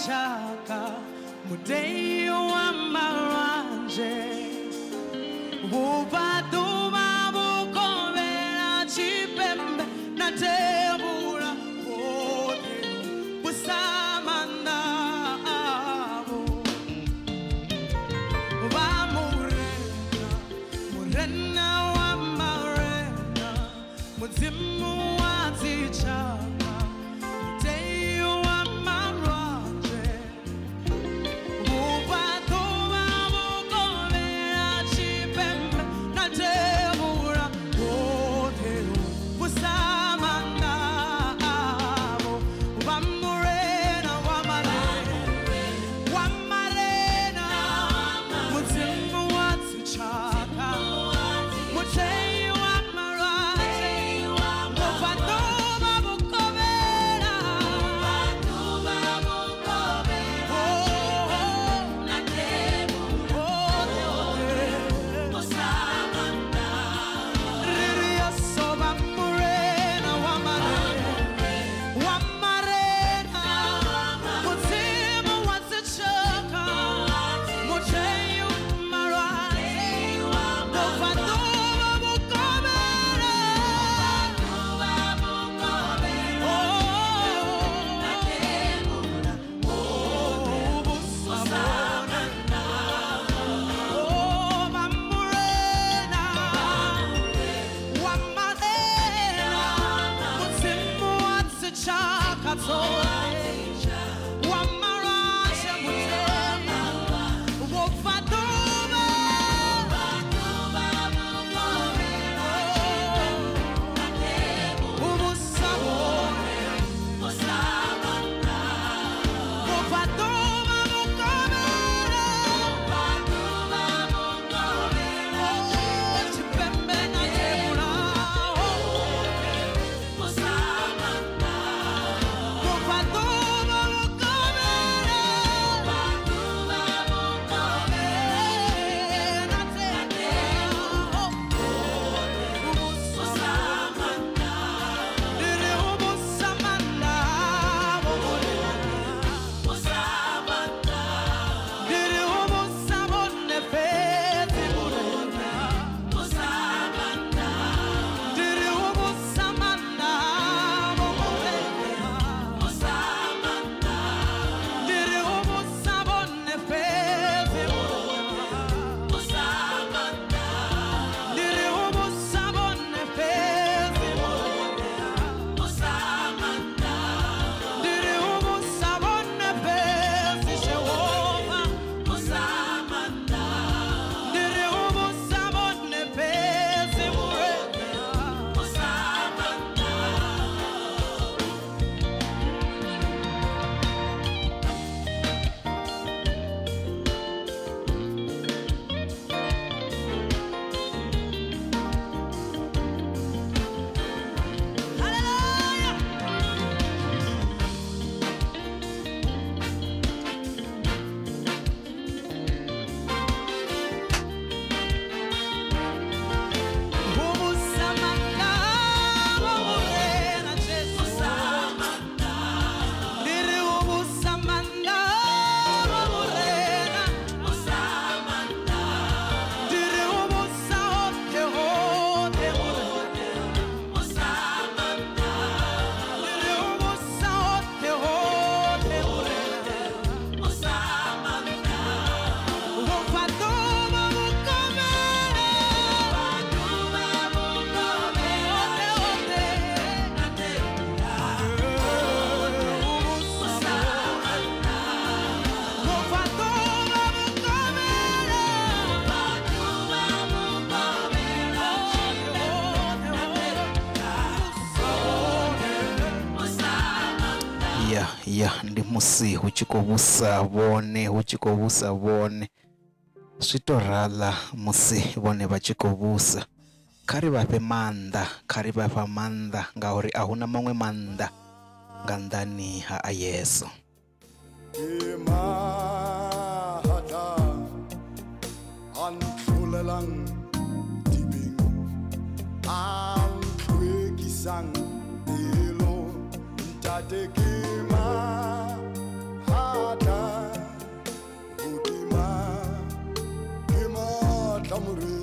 chaka mudei wa maranje ubaduma bukovera chipembe na tebura ode busamana abo wa murena wa marena muzimu wa tichaka mudei wa maranje ubaduma bukovera chipembe na tebura ode busamana abo wa murena wa marena muzimu wa tichaka mudei wa maranje ubaduma bukovera Riria soba murena wa marena muzimu wa tichaka mudei wa maranje ubaduma bukovera ya ndi musi huchikovusa vone switorhala musi vone vachikovusa khari vape manda ngauri ahuna mangwe manda nga ndani ha Yesu. Mahata anthulelang tibing antwekisang ilo ntate ke mahata tamuri